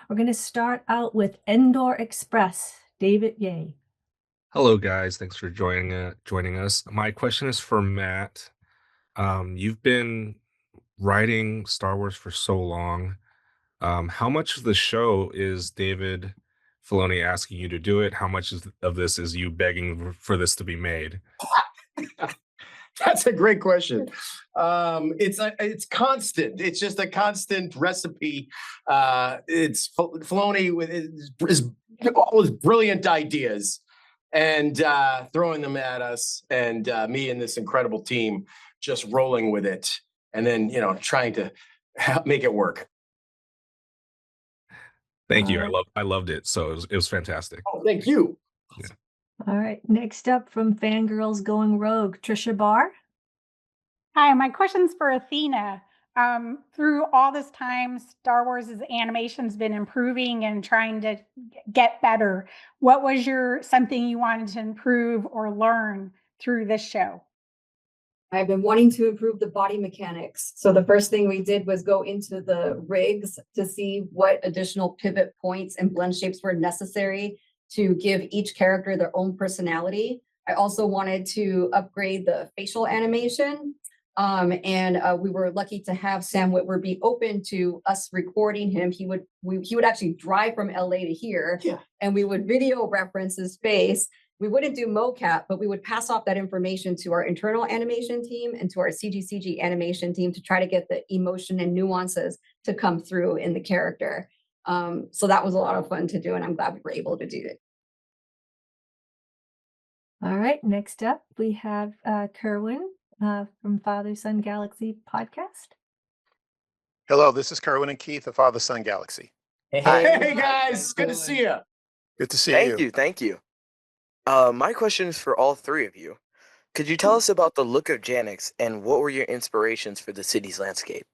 We're going to start out with Endor Express, David Yeh. Hello, guys. Thanks for joining us. My question is for Matt. You've been writing Star Wars for so long. How much of the show is David Filoni asking you to do it? How much of this is you begging for this to be made? That's a great question. It's constant. It's just a constant recipe. It's Filoni with all his brilliant ideas and throwing them at us, and me and this incredible team just rolling with it, and then trying to make it work. Thank you. I loved it. So it was fantastic. Oh, thank you. Yeah. All right, next up from Fangirls Going Rogue, Trisha Barr. Hi, my question's for Athena. Through all this time, Star Wars' animation's been improving and trying to get better. What was something you wanted to improve or learn through this show? I've been wanting to improve the body mechanics. So the first thing we did was go into the rigs to see what additional pivot points and blend shapes were necessary to give each character their own personality. I also wanted to upgrade the facial animation. We were lucky to have Sam Witwer be open to us recording him. He would actually drive from LA to here, and we would video reference his face. We wouldn't do mocap, but we would pass off that information to our internal animation team and to our CGCG animation team to try to get the emotion and nuances to come through in the character. So that was a lot of fun to do, and I'm glad we were able to do it. All right, next up we have Kerwin from Father Son Galaxy podcast. Hello, this is Kerwin and Keith of Father Son Galaxy. Hey guys, good to see you. Good to see you. Thank you. My question is for all three of you. Could you tell us about the look of Janix and what were your inspirations for the city's landscape?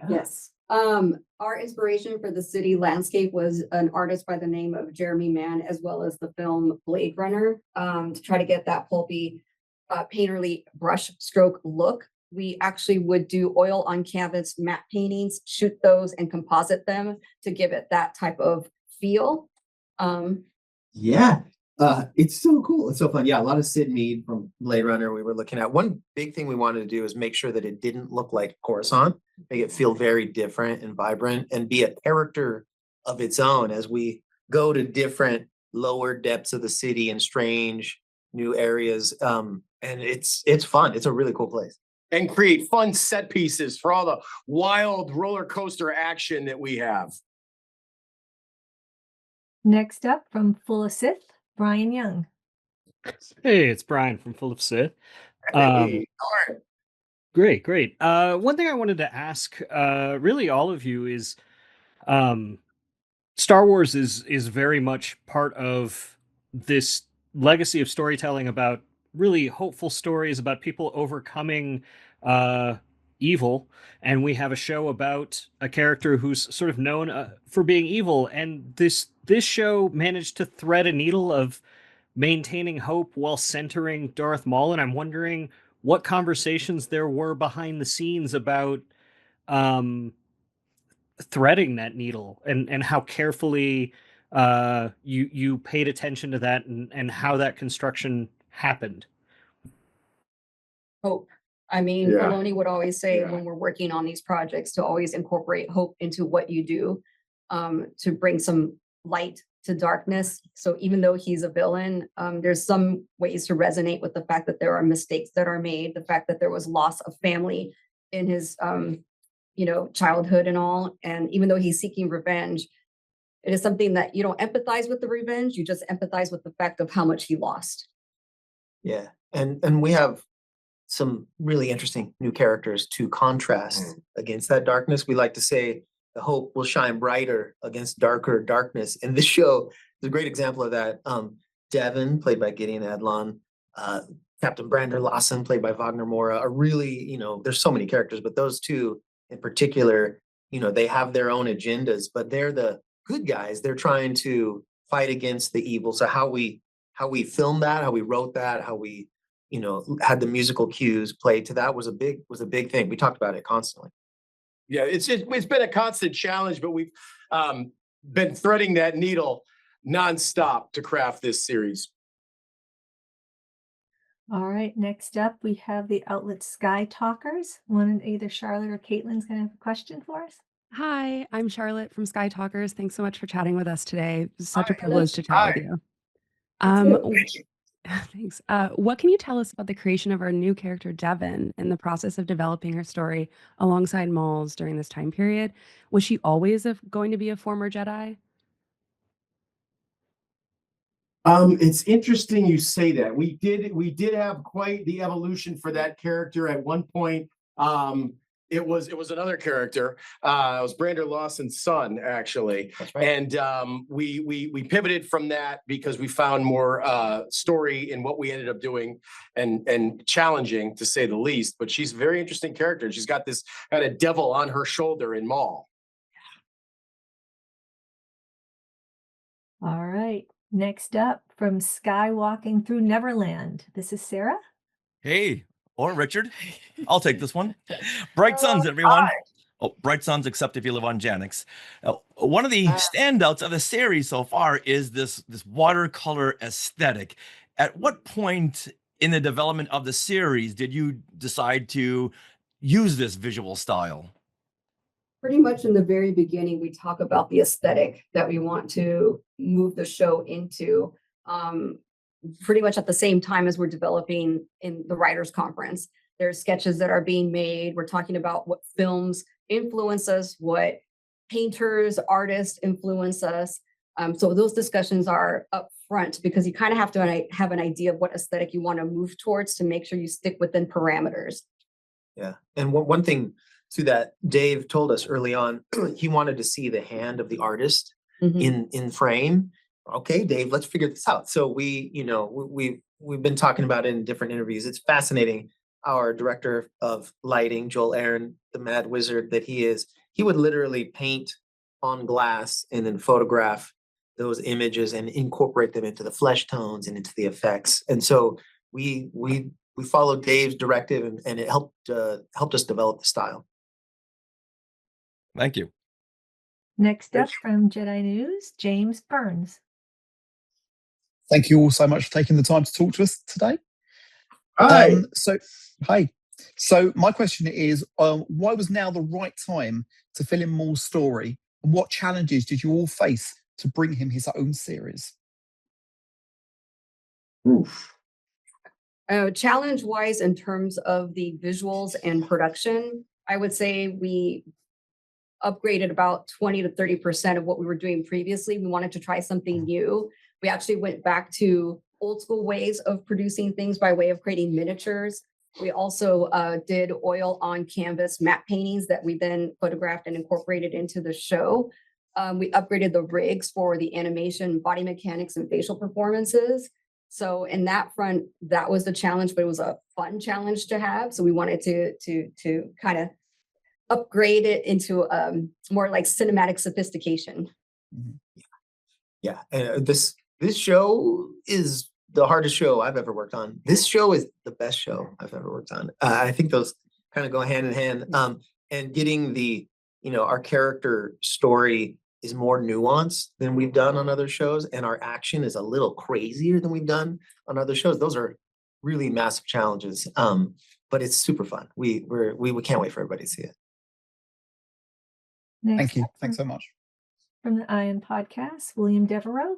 Yes. Our inspiration for the city landscape was an artist by the name of Jeremy Mann, as well as the film Blade Runner, to try to get that pulpy, painterly brush stroke look. We actually would do oil on canvas matte paintings, shoot those and composite them to give it that type of feel. It's so cool. It's so fun. Yeah, a lot of Sid Mead from Blade Runner we were looking at. One big thing we wanted to do is make sure that it didn't look like Coruscant, make it feel very different and vibrant and be a character of its own as we go to different lower depths of the city and strange new areas. And it's fun. It's a really cool place. And create fun set pieces for all the wild roller coaster action that we have. Next up from Full of Sith, Brian Young. Hey, it's Brian from Full of Sith. Hey, Great. One thing I wanted to ask, really all of you is, Star Wars is very much part of this legacy of storytelling about really hopeful stories about people overcoming evil, and we have a show about a character who's sort of known for being evil, and this show managed to thread a needle of maintaining hope while centering Darth Maul, and I'm wondering what conversations there were behind the scenes about threading that needle and how carefully you paid attention to that and how that construction happened. Hope. I mean, Filoni would always say when we're working on these projects to always incorporate hope into what you do, to bring some light to darkness. So even though he's a villain, there's some ways to resonate with the fact that there are mistakes that are made, the fact that there was loss of family in his childhood and all. And even though he's seeking revenge, it is something that you don't empathize with the revenge, you just empathize with the fact of how much he lost. Yeah. And we have some really interesting new characters to contrast against that darkness. We like to say the hope will shine brighter against darker darkness. And this show is a great example of that. Devin, played by Gideon Adlon, Captain Brander Lawson, played by Wagner Mora, are really, there's so many characters, but those two in particular, they have their own agendas, but they're the good guys. They're trying to fight against the evil. So how we filmed that, how we wrote that, how we had the musical cues played to that was a big thing. We talked about it constantly. Yeah, it's been a constant challenge, but we've been threading that needle nonstop to craft this series. All right, next up, we have the outlet Sky Talkers. One, either Charlotte or Caitlin's going to have a question for us. Hi, I'm Charlotte from Sky Talkers. Thanks so much for chatting with us today. It's such a Hi. privilege to chat Hi. with you. Thank you. Thanks. What can you tell us about the creation of our new character, Devon, and the process of developing her story alongside Maul's during this time period? Was she always going to be a former Jedi? It's interesting you say that. We did have quite the evolution for that character at one point. It was another character. It was Brander Lawson's son, actually. That's right. And we pivoted from that because we found more story in what we ended up doing and challenging, to say the least. But she's a very interesting character. She's got this kind of devil on her shoulder in Maul. All right, next up, from Skywalking Through Neverland. This is Sarah. Hey, or Richard. I'll take this one. Bright suns, everyone. Oh, bright suns, except if you live on Janix. One of the standouts of the series so far is this watercolor aesthetic. At what point in the development of the series did you decide to use this visual style? Pretty much in the very beginning, we talk about the aesthetic that we want to move the show into. Pretty much at the same time as we're developing in the writers' conference, there's sketches that are being made. We're talking about what films influence us, what painters, artists influence us. So those discussions are up front because you kind of have to have an idea of what aesthetic you want to move towards to make sure you stick within parameters. Yeah. And one thing to that, Dave told us early on, he wanted to see the hand of the artist in frame. Okay, Dave, let's figure this out. So we've been talking about it in different interviews. It's fascinating. Our director of lighting, Joel Aaron, the mad wizard that he is, he would literally paint on glass and then photograph those images and incorporate them into the flesh tones and into the effects. And so we followed Dave's directive, and it helped us develop the style. Thank you. Next up, from Jedi News, James Burns. Thank you all so much for taking the time to talk to us today. Hi. Hi. So my question is, why was now the right time to fill in Maul's story? And what challenges did you all face to bring him his own series? Challenge-wise, in terms of the visuals and production, I would say we upgraded about 20 to 30% of what we were doing previously. We wanted to try something new. We actually went back to old school ways of producing things by way of creating miniatures. We also did oil on canvas matte paintings that we then photographed and incorporated into the show. We upgraded the rigs for the animation, body mechanics, and facial performances. So in that front, that was the challenge, but it was a fun challenge to have. So we wanted to kind of upgrade it into more like cinematic sophistication. Yeah, this show is the hardest show I've ever worked on. This show is the best show I've ever worked on. I think those kind of go hand in hand. And getting our character story is more nuanced than we've done on other shows, and our action is a little crazier than we've done on other shows. Those are really massive challenges, but it's super fun. We can't wait for everybody to see it. Thank you. Thanks so much. From the Ion Podcast, William Devereaux.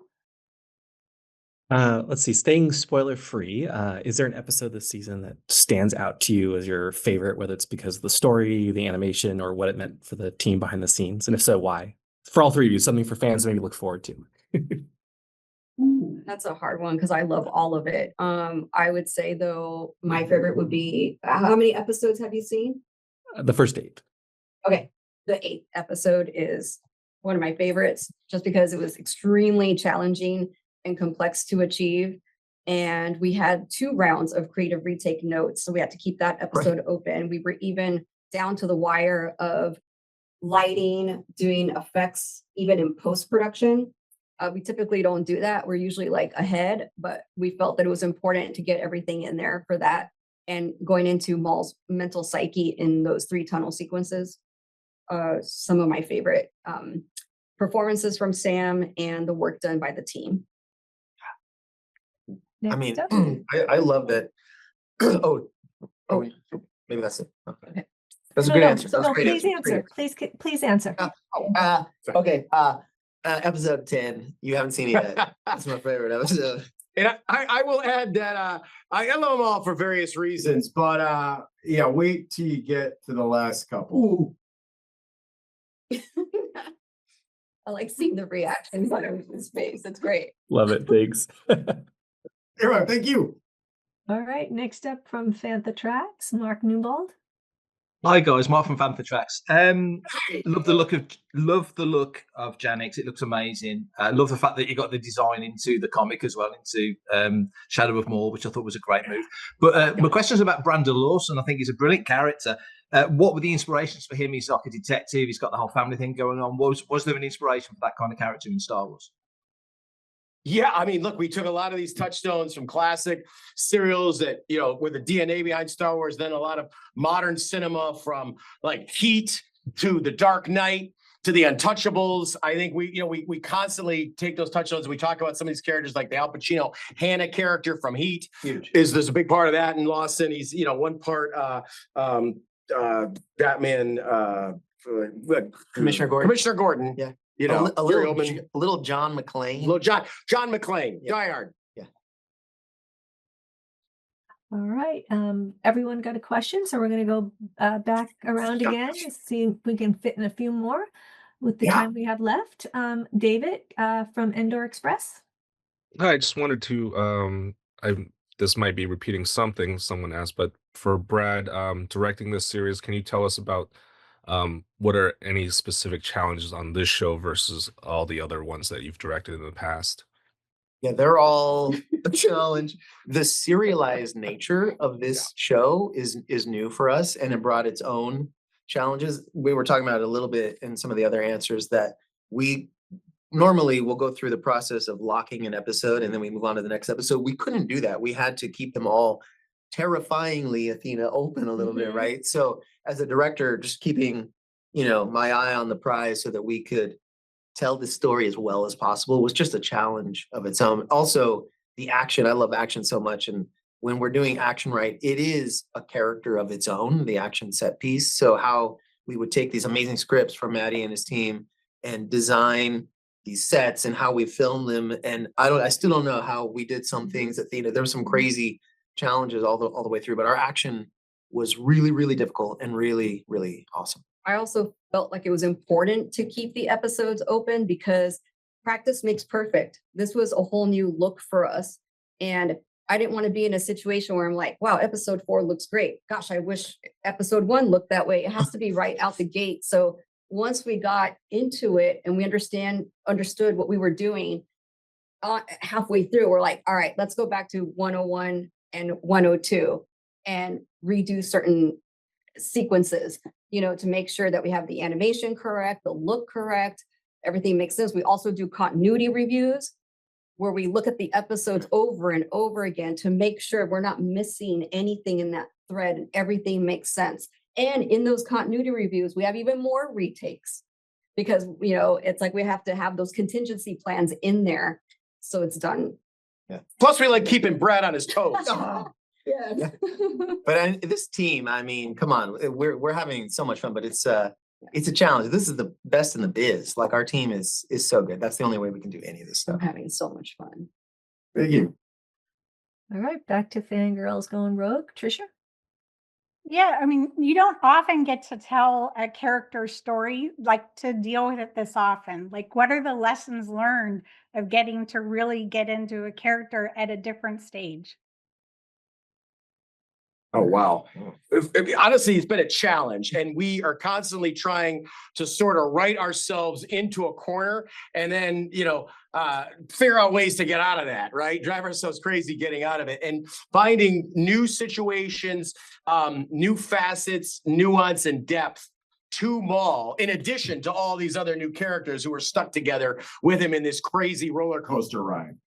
Let's see, staying spoiler free, is there an episode this season that stands out to you as your favorite, whether it's because of the story, the animation, or what it meant for the team behind the scenes? And if so, why? For all three of you, something for fans to maybe look forward to. That's a hard one because I love all of it. I would say, though, my favorite would be, how many episodes have you seen? The first 8. Okay, the 8th episode is one of my favorites just because it was extremely challenging and complex to achieve. And we had 2 rounds of creative retake notes. So we had to keep that episode open. We were even down to the wire of lighting, doing effects, even in post-production. We typically don't do that. We're usually like ahead, but we felt that it was important to get everything in there for that. And going into Maul's mental psyche in those 3 tunnel sequences. some of my favorite performances from Sam and the work done by the team. Next I mean, up. I love that. Oh, maybe that's it. Okay. That's a No, good no, answer. That was a no, great please answer. answer. Please answer. Okay. Episode 10. You haven't seen it yet. That's my favorite episode. And I will add that I love them all for various reasons, but yeah, wait till you get to the last couple. I like seeing the reactions on everyone's face. It's great. Love it. Thanks. Thank you. All right, next up from Fantha Tracks, Mark Newbold. Hi guys, Mark from Panther Tracks. Love the look of Janix. It looks amazing. Love the fact that you got the design into the comic as well, into Shadow of Maul, which I thought was a great move. But my question is about Brandon Lawson. I think he's a brilliant character. What were the inspirations for him? He's like a detective. He's got the whole family thing going on. Was there an inspiration for that kind of character in Star Wars? Yeah, I mean, look, we took a lot of these touchstones from classic serials that, you know, with the DNA behind Star Wars, then a lot of modern cinema from like Heat to The Dark Knight to The Untouchables. I think we constantly take those touchstones. We talk about some of these characters like the Al Pacino Hannah character from Heat. Huge. There's a big part of that in Lawson. He's, you know, one part Batman Commissioner Gordon. Commissioner Gordon. Yeah. You know, a little John McClane. Little John McClane, Yeah. Die Hard. Yeah. All right, everyone got a question, so we're going to go back around again and see if we can fit in a few more with the time we have left. David from Endor Express. I just wanted to this might be repeating something someone asked, but for Brad directing this series, can you tell us about what are any specific challenges on this show versus all the other ones that you've directed in the past? Yeah, they're all a challenge. The serialized nature of this show is new for us, and it brought its own challenges. We were talking about it a little bit in some of the other answers that we normally will go through the process of locking an episode and then we move on to the next episode. We couldn't do that. We had to keep them all terrifyingly Athena open a little bit, right? So as a director, just keeping, my eye on the prize so that we could tell the story as well as possible was just a challenge of its own. Also, the action, I love action so much. And when we're doing action right, it is a character of its own, the action set piece. So how we would take these amazing scripts from Maddie and his team and design these sets and how we film them. And I still don't know how we did some things, Athena. There were some crazy challenges all the way through, but our action was really, really difficult and really, really awesome. I also felt like it was important to keep the episodes open because practice makes perfect. This was a whole new look for us. And I didn't want to be in a situation where I'm like, wow, episode 4 looks great. Gosh, I wish episode 1 looked that way. It has to be right out the gate. So once we got into it and we understood what we were doing halfway through, we're like, all right, let's go back to 101 and 102 and redo certain sequences, to make sure that we have the animation correct, the look correct, everything makes sense. We also do continuity reviews where we look at the episodes over and over again to make sure we're not missing anything in that thread and everything makes sense. And in those continuity reviews, we have even more retakes because, it's like we have to have those contingency plans in there. So it's done. Yeah. Plus, we like keeping Brad on his toes. Yes. But this team, I mean, come on, we're having so much fun, but it's a challenge. This is the best in the biz. Like our team is so good. That's the only way we can do any of this stuff. I'm having so much fun. Thank you. All right, back to Fangirls Going Rogue. Trisha? Yeah, I mean, you don't often get to tell a character story, like to deal with it this often. Like, what are the lessons learned of getting to really get into a character at a different stage? Oh, wow. Honestly, it's been a challenge, and we are constantly trying to sort of write ourselves into a corner and then, figure out ways to get out of that, right? Drive ourselves crazy getting out of it and finding new situations, new facets, nuance, and depth to Maul, in addition to all these other new characters who are stuck together with him in this crazy roller coaster ride.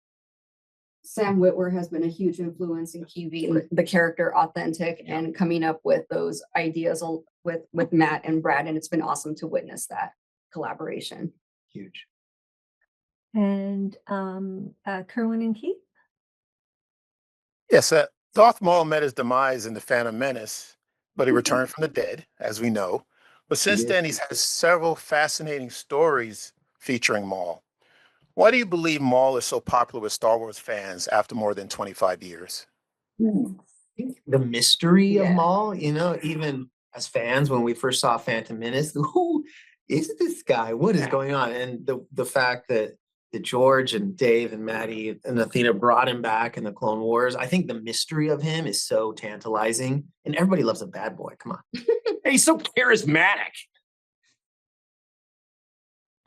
Sam Witwer has been a huge influence in keeping the character authentic and coming up with those ideas with Matt and Brad, and it's been awesome to witness that collaboration. Huge. And Kerwin and Keith? Yes, Darth Maul met his demise in The Phantom Menace, but he returned from the dead, as we know. But since then, he's had several fascinating stories featuring Maul. Why do you believe Maul is so popular with Star Wars fans after more than 25 years? The mystery of Yeah. Maul, even as fans, when we first saw Phantom Menace, who is this guy? What is going on? And the fact that George and Dave and Maddie and Athena brought him back in the Clone Wars, I think the mystery of him is so tantalizing. And everybody loves a bad boy. Come on. He's so charismatic.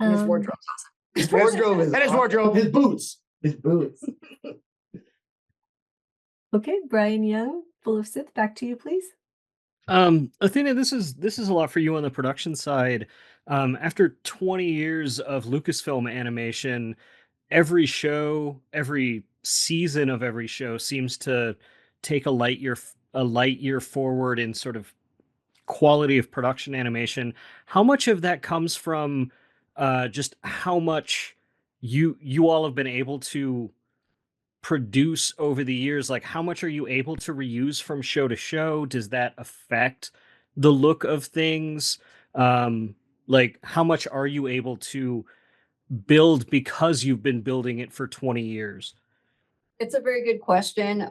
And his wardrobe's awesome. His wardrobe is And his wardrobe, his boots. His boots. Okay, Brian Young, full of Sith, back to you, please. Athena, this is a lot for you on the production side. After 20 years of Lucasfilm animation, every season of every show seems to take a light year forward in sort of quality of production animation. How much of that comes from just how much you all have been able to produce over the years? Like, how much are you able to reuse from show to show? Does that affect the look of things? Like, how much are you able to build because you've been building it for 20 years? It's a very good question.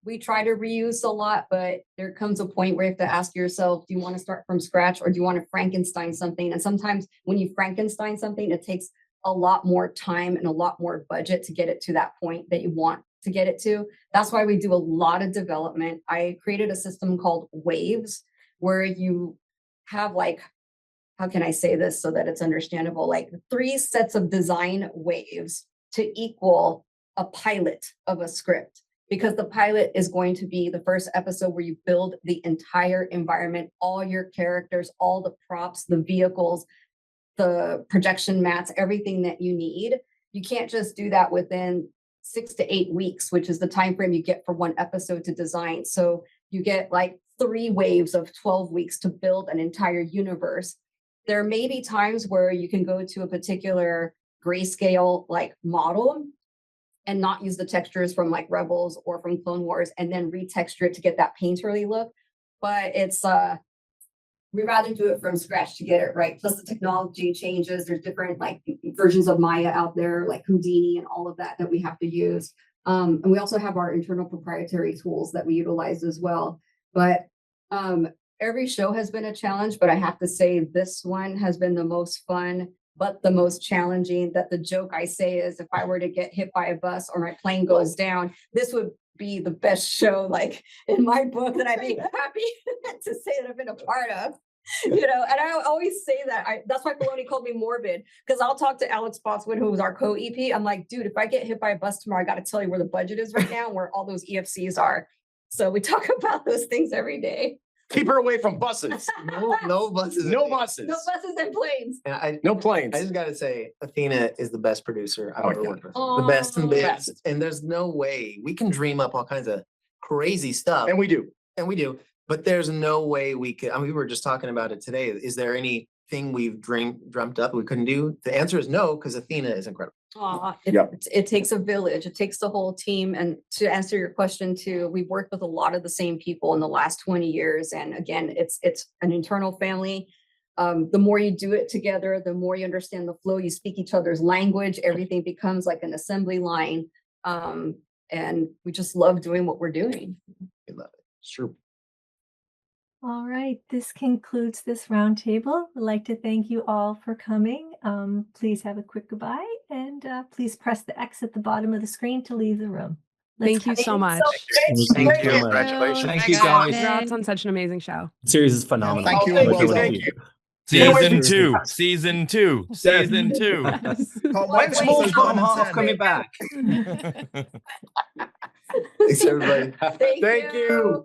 We try to reuse a lot, but there comes a point where you have to ask yourself, do you want to start from scratch or do you want to Frankenstein something? And sometimes when you Frankenstein something, it takes a lot more time and a lot more budget to get it to that point that you want to get it to. That's why we do a lot of development. I created a system called Waves, where you have, like, how can I say this so that it's understandable? Like 3 sets of design waves to equal a pilot of a script, because the pilot is going to be the first episode where you build the entire environment, all your characters, all the props, the vehicles, the projection mats, everything that you need. You can't just do that within 6 to 8 weeks, which is the time frame you get for one episode to design. So you get like 3 waves of 12 weeks to build an entire universe. There may be times where you can go to a particular grayscale like model and not use the textures from like Rebels or from Clone Wars and then retexture it to get that painterly look. But it's we rather do it from scratch to get it right. Plus the technology changes. There's different like versions of Maya out there, like Houdini and all of that we have to use. And we also have our internal proprietary tools that we utilize as well. But every show has been a challenge, but I have to say this one has been the most fun, but the most challenging. That the joke I say is, if I were to get hit by a bus or my plane goes down, this would be the best show, like in my book, that I'd be happy to say that I've been a part of. And I always say that. That's why Filoni called me morbid, because I'll talk to Alex Spotswood, who was our co-EP. I'm like, dude, if I get hit by a bus tomorrow, I got to tell you where the budget is right now and where all those EFCs are. So we talk about those things every day. Keep her away from buses. No buses. No buses. No buses and planes. And No planes. I just got to say, Athena is the best producer I've Oh, ever yeah. worked with. Oh. The best in biz. Best. And there's no way we can dream up all kinds of crazy stuff. And we do. But there's no way we could. I mean, we were just talking about it today. Is there anything we've dreamt up we couldn't do? The answer is no, because Athena is incredible. It takes a village. It takes the whole team. And to answer your question too, we've worked with a lot of the same people in the last 20 years. And again, it's an internal family. The more you do it together, the more you understand the flow, you speak each other's language, everything becomes like an assembly line. And we just love doing what we're doing. We love it. Sure. All right, this concludes this roundtable. I'd like to thank you all for coming. Please have a quick goodbye, and please press the X at the bottom of the screen to leave the room. Thank you so much. Thank you. Congratulations. Thank you, guys. Congrats on such an amazing show. The series is phenomenal. Thank you. Like, Well really done. cute. Season 2. Season 2. Season 2. Can't When's wait. Maul's bottom Season half 10. coming back? Thanks, everybody. Thank you.